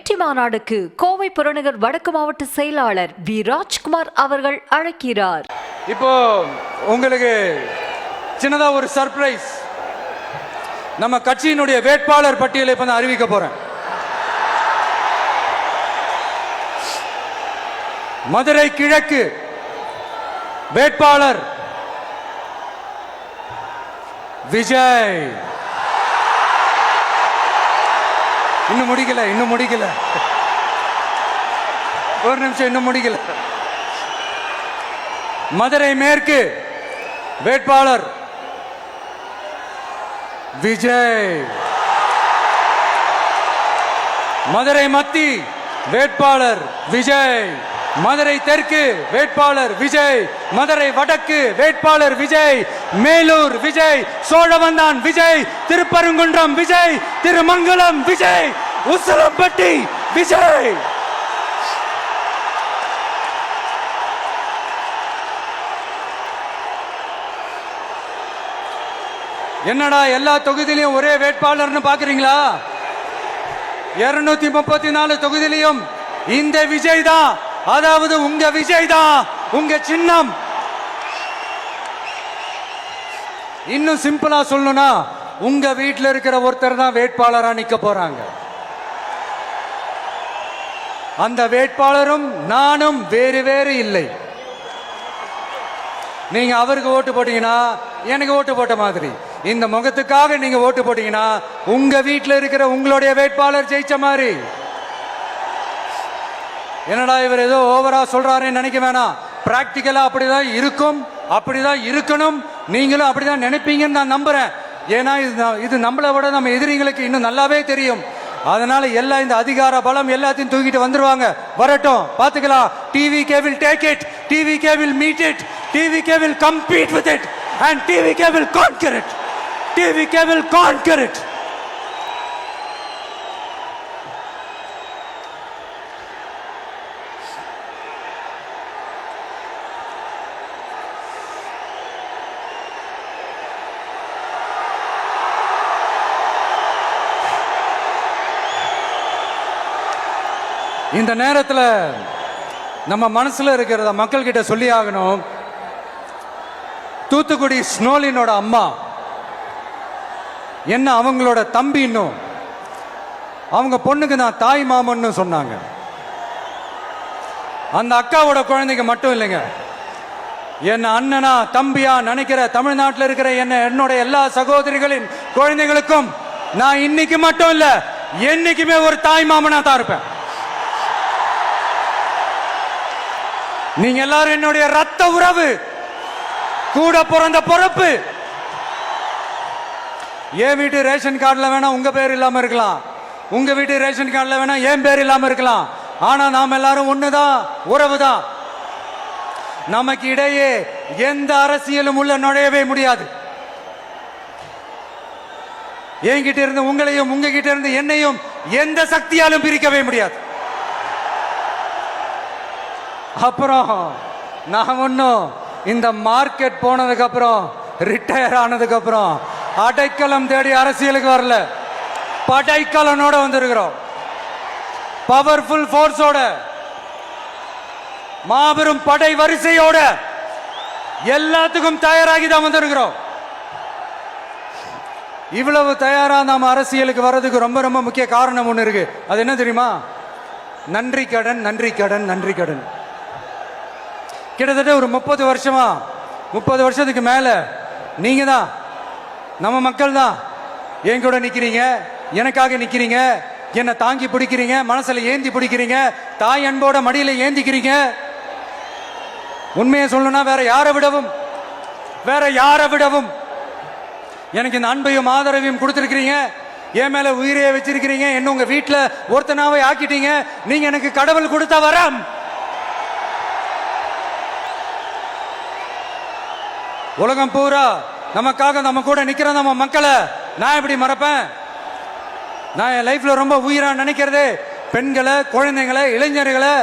வெற்றி மாநாடுக்கு கோவை புறநகர் வடக்கு மாவட்ட செயலாளர் வி ராஜ்குமார் அவர்கள் அழைக்கிறார். இப்போ உங்களுக்கு சின்னதா ஒரு சர்ப்ரைஸ். நம்ம கட்சியினுடைய வேட்பாளர் பட்டியலை இப்ப நான் அறிவிக்க போறேன். மதுரை கிழக்கு வேட்பாளர் விஜய். இன்னும் முடிக்கல ஒரு நிமிஷம், இன்னும் முடிக்கல. மதுரை மேற்கு வேட்பாளர் விஜய். மதுரை மத்தி வேட்பாளர் விஜய். மதுரை தெற்கு வேட்பாளர் விஜய். மதுரை வடக்கு வேட்பாளர் விஜய். மேலூர் விஜய். சோழவந்தான் விஜய். திருப்பரங்குன்றம் விஜய். திருமங்கலம் விஜய். உசிலம்பட்டி விஜய். என்னடா எல்லா தொகுதியிலையும் ஒரே வேட்பாளர்னு பாக்குறீங்களா? 234 தொகுதியிலையும் இந்த விஜய் தான், அதாவது உங்க விஜய் தான் உங்க சின்னம். இன்னும் சிம்பிளா சொல்லணும்னா உங்க வீட்டில் இருக்கிற ஒருத்தர் தான் வேட்பாளரா நிக்க போறாங்க. அந்த வேட்பாளரும் நானும் வேறு வேறு இல்லை. நீங்க அவருக்கு ஓட்டு போட்டீங்கன்னா எனக்கு ஓட்டு போட்ட மாதிரி, இந்த முகத்துக்காக நீங்க ஓட்டு போட்டீங்கன்னா உங்க வீட்டில் இருக்கிற உங்களுடைய வேட்பாளர் ஜெயிச்ச மாதிரி. என்னடா இவர் ஏதோ ஓவரா சொல்றாருன்னு நினைக்க வேணாம். பிராக்டிக்கலா அப்படிதான் இருக்கும், அப்படிதான் இருக்கணும். நீங்களும் அப்படிதான் நினைப்பீங்கன்னு நான் நம்புறேன். ஏன்னா இது நம்மளை விட நம்ம எதிரிகளுக்கு இன்னும் நல்லாவே தெரியும். அதனால எல்லா இந்த அதிகார பலம் எல்லாத்தையும் தூக்கிட்டு வந்துருவாங்க. வரட்டும், பாத்துக்கலாம். TVK will take it, TVK will meet it, TVK will compete with it and TVK will conquer it, TVK will conquer it. இந்த நேரத்தில் நம்ம மனசுல இருக்கிறத மக்கள் கிட்ட சொல்லி ஆகணும். தூத்துக்குடி ஸ்னோலினோட அம்மா என்ன அவங்களோட தம்பி, இன்னும் அவங்க பொண்ணுக்கு நான் தாய் மாமன்னு சொன்னாங்க. அந்த அக்காவோட குழந்தைக்கு மட்டும் இல்லைங்க, என்ன அண்ணனா தம்பியா நினைக்கிற தமிழ்நாட்டில் இருக்கிற என்னோட எல்லா சகோதரிகளின் குழந்தைகளுக்கும் நான் இன்னைக்கு மட்டும் இல்ல, என்னைக்குமே ஒரு தாய் மாமனா தான் இருப்பேன். நீங்க எல்லாரும் என்னுடைய ரத்த உறவு, கூட பிறந்த பொறுப்பு. என் வீட்டு ரேஷன் கார்டுல வேணா உங்க பேர் இல்லாம இருக்கலாம், உங்க வீட்டு ரேஷன் கார்டுல வேணா என் பேர் இல்லாம இருக்கலாம். ஆனா நாம் எல்லாரும் ஒண்ணுதான், உறவுதான். நமக்கு இடையே எந்த அரசியலும் உள்ள நுழையவே முடியாது. என்கிட்ட இருந்து உங்களையும் உங்ககிட்ட இருந்து என்னையும் எந்த சக்தியாலும் பிரிக்கவே முடியாது. அப்புறம் நான் ஒன்னும் இந்த மார்க்கெட் போனதுக்கு அப்புறம், ரிட்டையர் ஆனதுக்கு அப்புறம் அடைக்கலம் தேடி அரசியலுக்கு வரல. படைக்கலனோட வந்திருக்கிறோம். பவர்ஃபுல் போர்ஸோட, மாபெரும் படை வரிசையோட, எல்லாத்துக்கும் தயாராகி தான் வந்திருக்கிறோம். இவ்வளவு தயாரா நாம அரசியலுக்கு வர்றதுக்கு ரொம்ப ரொம்ப முக்கிய காரணம் ஒண்ணு இருக்கு. அது என்ன தெரியுமா? நன்றி கடன், நன்றி கடன், நன்றி கடன். கிட்டத்தட்ட ஒரு 30 வருஷத்துக்கு மேல நீங்க தான், நம்ம மக்கள் தான் என் கூட நிக்கிறீங்க, எனக்காக நிக்கிறீங்க, என்னை தாங்கி பிடிக்கிறீங்க, மனசுல ஏந்தி பிடிக்கிறீங்க, தாய் அன்போட மடியில ஏந்திக்கிறீங்க. உண்மையை சொல்லணும்னா வேற யாரை விடவும் எனக்கு இந்த அன்பையும் ஆதரவையும் கொடுத்திருக்கிறீங்க. என் மேல உயிரையே வச்சிருக்கிறீங்க. என்ன உங்க வீட்டுல ஒருத்தனாவே ஆக்கிட்டீங்க. நீங்க எனக்கு கடவுள் கொடுத்த வரம். உலகம் பூரா நமக்காக நம்ம கூட நிக்கிற நம்ம மக்களை நான் எப்படி மறப்பேன்? நான் என் லைஃப்ல ரொம்ப உயிரா நினைக்கிறது பெண்களை, குழந்தைகளை, இளைஞர்களை,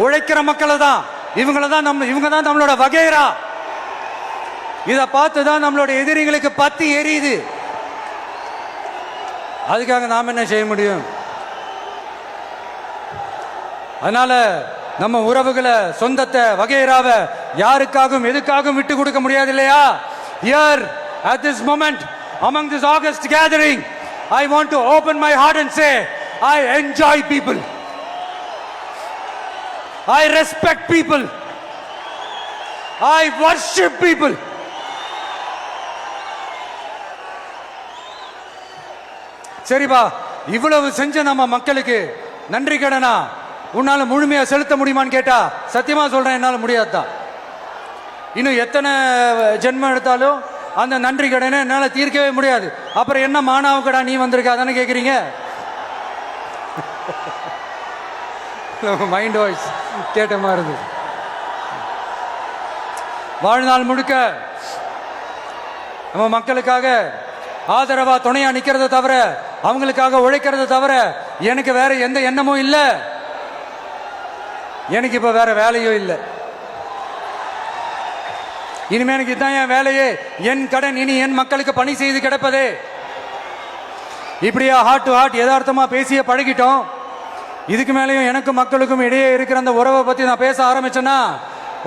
உழைக்கிற மக்களை தான். இவங்க தான் நம்மளோட வகைரா. இதை பார்த்து தான் நம்மளோட எதிரிகளுக்கு பத்தி எரியுது. அதுக்காக நாம் என்ன செய்ய முடியும்? அதனால நம்ம உறவுகளை, சொந்தத்தை, வகையறாவ யாருக்காகவும் எதுக்காகவும் விட்டு கொடுக்க முடியாது இல்லையா? Here at this moment among this August gathering, I want to open my heart and say, I enjoy people. I respect people. I worship people. சரிப்பா, இவ்வளவு செஞ்ச நம்ம மக்களுக்கு நன்றி கடனா உன்னால முழுமையா செலுத்த முடியுமான்னு கேட்டா சத்தியமா சொல்றேன், என்னால முடியாதுதான். இன்னும் எத்தனை ஜென்மம் எடுத்தாலும் அந்த நன்றி கடனை என்னால தீர்க்கவே முடியாது. அப்புறம் என்ன மானாவு கடா நீ வந்திருக்க அதானே கேக்குறீங்க? மைண்ட் வாய்ஸ் கேட்ட மாதிரி இருந்தது. வாழ்நாள் முழுக்க நம்ம மக்களுக்காக ஆதரவா துணையா நிக்கிறத தவிர, அவங்களுக்காக உழைக்கிறத தவிர எனக்கு வேற எந்த எண்ணமும் இல்லை. எனக்கு இப்ப வேற வேலையும் இல்லை. இனிமே எனக்கு இதுதான் என் வேலையே, என் கடன் இனி என் மக்களுக்கு பணி செய்து கிடப்பதே. இப்படியா ஹார்ட் டு ஹார்ட் யதார்த்தமா பேசிய பழகிட்டோம். இதுக்கு மேலேயும் எனக்கும் மக்களுக்கும் இடையே இருக்கிற அந்த உறவை பத்தி நான் பேச ஆரம்பிச்சேன்னா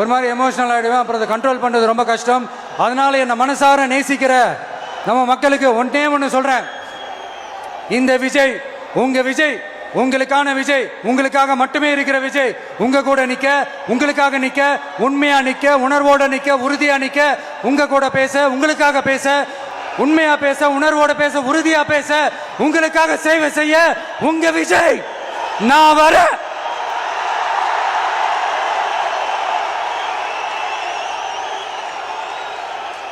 ஒரு மாதிரி எமோஷனல் ஆகிடுவேன். அப்புறம் அதை கண்ட்ரோல் பண்றது ரொம்ப கஷ்டம். அதனால என்ன மனசார நேசிக்கிற நம்ம மக்களுக்கு ஒன்றே ஒன்று சொல்றேன், இந்த விஜய் உங்க விஜய், உங்களுக்கான விஜய், உங்களுக்காக மட்டுமே இருக்கிற விஜய். உங்க கூட நிக்க, உங்களுக்காக நிக்க, உண்மையா நிக்க, உணர்வோட நிக்க, உறுதியா நிக்க, உங்க கூட பேச, உங்களுக்காக பேச, உண்மையா பேச, உணர்வோட பேச, உறுதியா பேச, உங்களுக்காக சேவை செய்ய உங்க விஜய் நான் வரேன்.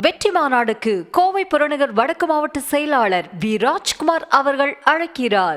வெற்றி மாநாடுக்கு கோவை புறநகர் வடக்கு மாவட்ட செயலாளர் வி ராஜ்குமார் அவர்கள் அழைக்கிறார்.